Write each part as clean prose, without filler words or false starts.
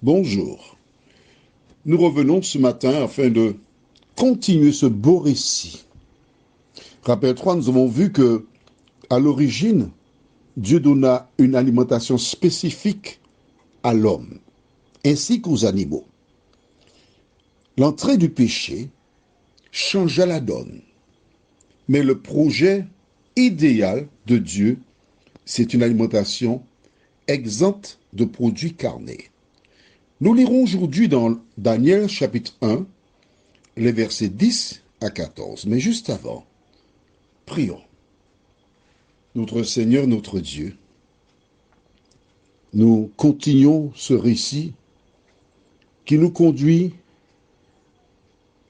Bonjour. Nous revenons ce matin afin de continuer ce beau récit. Rappelle-toi, nous avons vu que à l'origine, Dieu donna une alimentation spécifique à l'homme, ainsi qu'aux animaux. L'entrée du péché changea la donne, mais le projet idéal de Dieu, c'est une alimentation exempte de produits carnés. Nous lirons aujourd'hui dans Daniel chapitre 1, les versets 10 à 14. Mais juste avant, prions. Notre Seigneur, notre Dieu, nous continuons ce récit qui nous conduit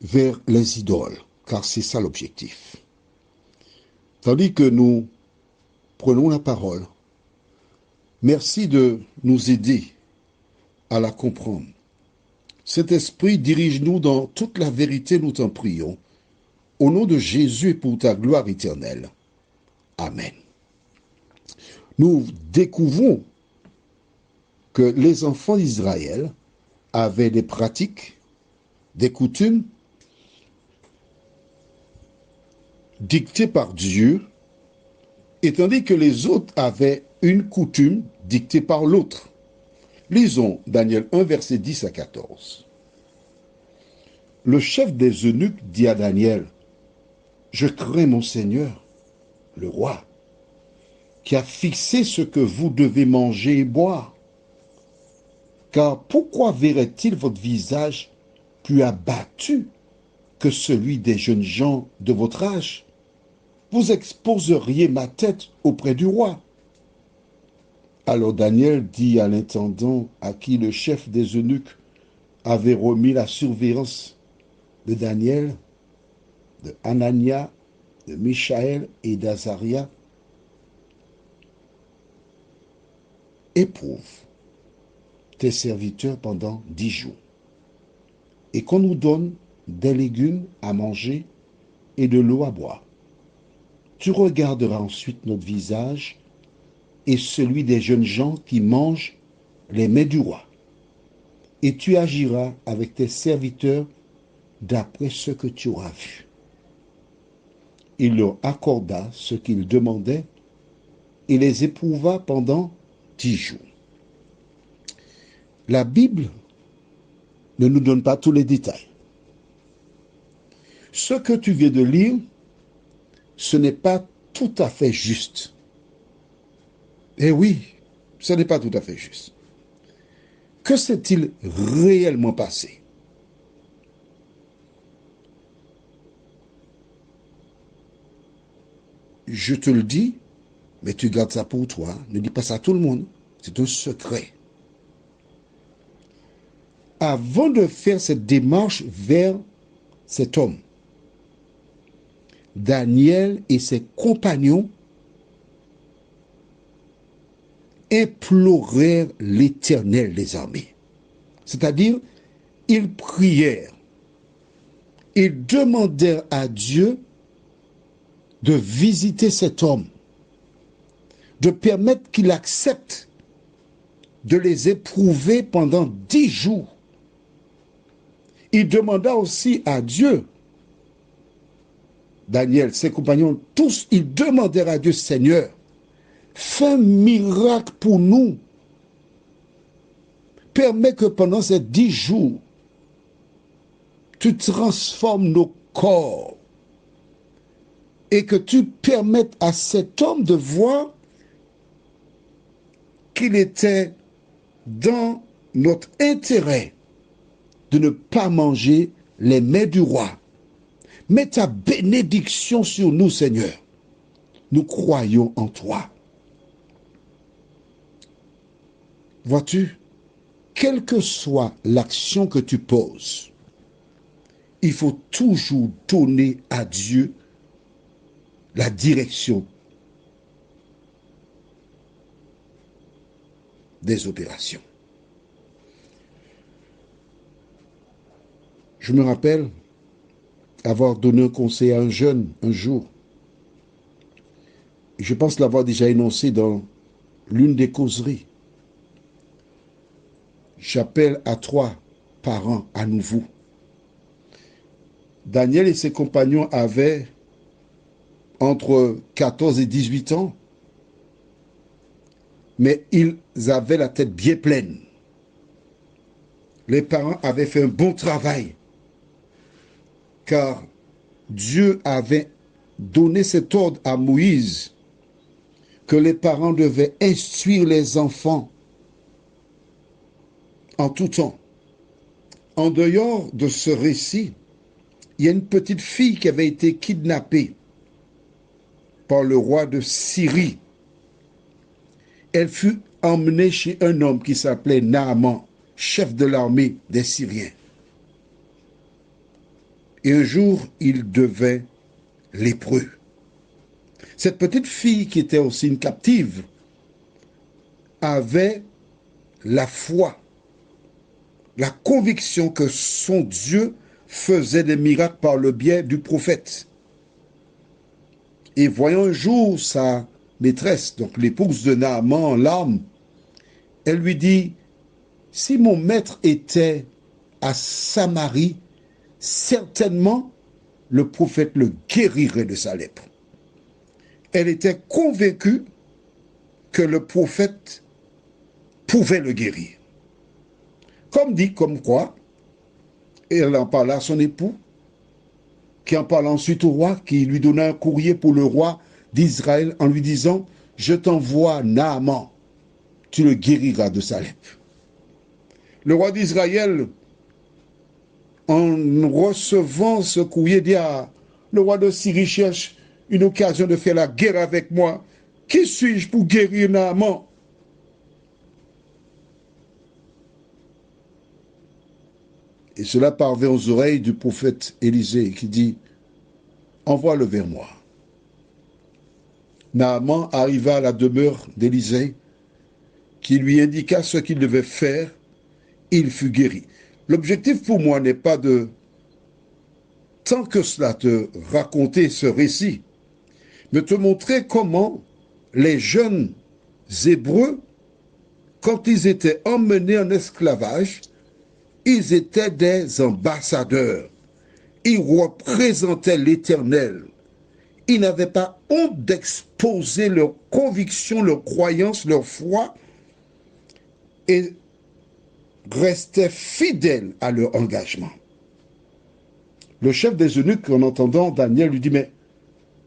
vers les idoles, car c'est ça l'objectif. Tandis que nous prenons la parole, merci de nous aider à la comprendre. Cet esprit, dirige-nous dans toute la vérité, nous t'en prions. Au nom de Jésus et pour ta gloire éternelle. Amen. Nous découvrons que les enfants d'Israël avaient des pratiques, des coutumes dictées par Dieu, et tandis que les autres avaient une coutume dictée par l'autre. Lisons Daniel 1, verset 10 à 14. Le chef des eunuques dit à Daniel, « Je crains mon Seigneur, le roi, qui a fixé ce que vous devez manger et boire. Car pourquoi verrait-il votre visage plus abattu que celui des jeunes gens de votre âge? Vous exposeriez ma tête auprès du roi. » Alors Daniel dit à l'intendant à qui le chef des eunuques avait remis la surveillance de Daniel, de Hanania, de Michaël et d'Azaria, « Éprouve tes serviteurs pendant 10 jours, et qu'on nous donne des légumes à manger et de l'eau à boire. Tu regarderas ensuite notre visage et celui des jeunes gens qui mangent les mets du roi. Et tu agiras avec tes serviteurs d'après ce que tu auras vu. » Il leur accorda ce qu'ils demandaient et les éprouva pendant 10 jours. La Bible ne nous donne pas tous les détails. Ce que tu viens de lire, ce n'est pas tout à fait juste. Eh oui, ce n'est pas tout à fait juste. Que s'est-il réellement passé? Je te le dis, mais tu gardes ça pour toi. Ne dis pas ça à tout le monde. C'est un secret. Avant de faire cette démarche vers cet homme, Daniel et ses compagnons implorèrent l'Éternel des armées. C'est-à-dire, ils prièrent. Ils demandèrent à Dieu de visiter cet homme, de permettre qu'il accepte de les éprouver pendant 10 jours. Il demanda aussi à Dieu, Daniel, ses compagnons, tous, ils demandèrent à Dieu, Seigneur, fais un miracle pour nous. Permets que pendant ces 10 jours, tu transformes nos corps et que tu permettes à cet homme de voir qu'il était dans notre intérêt de ne pas manger les mets du roi. Mets ta bénédiction sur nous, Seigneur. Nous croyons en toi. Vois-tu, quelle que soit l'action que tu poses, il faut toujours donner à Dieu la direction des opérations. Je me rappelle avoir donné un conseil à un jeune un jour. Je pense l'avoir déjà énoncé dans l'une des causeries. j'appelle à 3 parents à nouveau. Daniel et ses compagnons avaient entre 14 et 18 ans, mais ils avaient la tête bien pleine. Les parents avaient fait un bon travail, car Dieu avait donné cet ordre à Moïse que les parents devaient instruire les enfants en tout temps. En dehors de ce récit, il y a une petite fille qui avait été kidnappée par le roi de Syrie. Elle fut emmenée chez un homme qui s'appelait Naaman, chef de l'armée des Syriens. Et un jour, il devint lépreux. Cette petite fille, qui était aussi une captive, avait la foi, la conviction que son Dieu faisait des miracles par le biais du prophète. Et voyant un jour sa maîtresse, donc l'épouse de Naaman, en larmes, elle lui dit, « Si mon maître était à Samarie, certainement le prophète le guérirait de sa lèpre. » Elle était convaincue que le prophète pouvait le guérir. Comme dit, comme quoi, et elle en parla à son époux, qui en parla ensuite au roi, qui lui donna un courrier pour le roi d'Israël en lui disant, « Je t'envoie Naaman, tu le guériras de sa lèpre. » Le roi d'Israël, en recevant ce courrier, dit à le roi de Syrie, cherche une occasion de faire la guerre avec moi. Qui suis-je pour guérir Naaman? Et cela parvint aux oreilles du prophète Élisée qui dit, envoie-le vers moi. Naaman arriva à la demeure d'Élisée qui lui indiqua ce qu'il devait faire. Il fut guéri. L'objectif pour moi n'est pas de, tant que cela, te raconter ce récit, mais te montrer comment les jeunes Hébreux, quand ils étaient emmenés en esclavage, ils étaient des ambassadeurs. Ils représentaient l'Éternel. Ils n'avaient pas honte d'exposer leurs convictions, leurs croyances, leur foi, et restaient fidèles à leur engagement. Le chef des eunuques, en entendant Daniel, lui dit, mais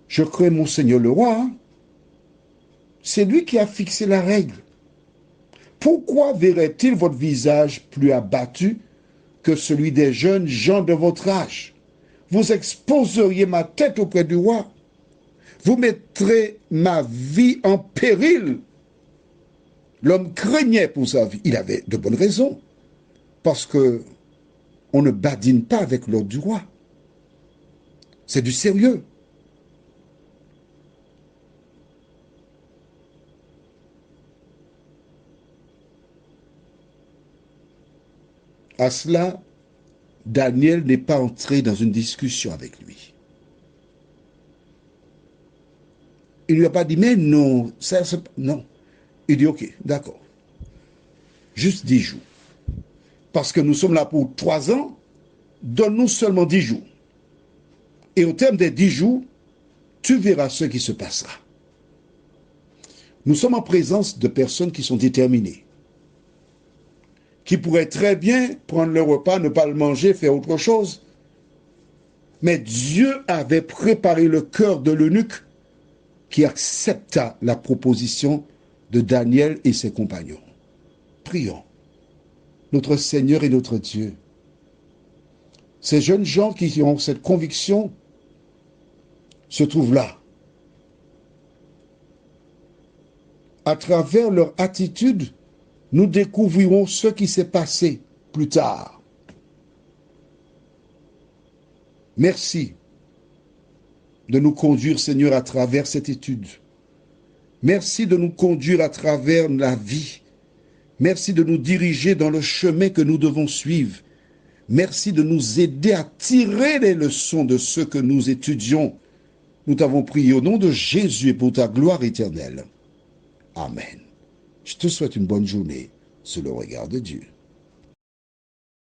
je crains mon Seigneur le roi, hein? C'est lui qui a fixé la règle. Pourquoi verrait-il votre visage plus abattu que celui des jeunes gens de votre âge? Vous exposeriez ma tête auprès du roi. Vous mettrez ma vie en péril. L'homme craignait pour sa vie. Il avait de bonnes raisons. Parce que on ne badine pas avec l'ordre du roi. C'est du sérieux. À cela, Daniel n'est pas entré dans une discussion avec lui. Il ne lui a pas dit, mais non, non. Il dit, ok, d'accord. Juste 10 jours. Parce que nous sommes là pour 3 ans, donne-nous seulement 10 jours. Et au terme des 10 jours, tu verras ce qui se passera. Nous sommes en présence de personnes qui sont déterminées, qui pourraient très bien prendre le repas, ne pas le manger, faire autre chose. Mais Dieu avait préparé le cœur de l'eunuque qui accepta la proposition de Daniel et ses compagnons. Prions. Notre Seigneur et notre Dieu, ces jeunes gens qui ont cette conviction se trouvent là. À travers leur attitude, nous découvrirons ce qui s'est passé plus tard. Merci de nous conduire, Seigneur, à travers cette étude. Merci de nous conduire à travers la vie. Merci de nous diriger dans le chemin que nous devons suivre. Merci de nous aider à tirer les leçons de ce que nous étudions. Nous t'avons prié au nom de Jésus et pour ta gloire éternelle. Amen. Je te souhaite une bonne journée sous le regard de Dieu.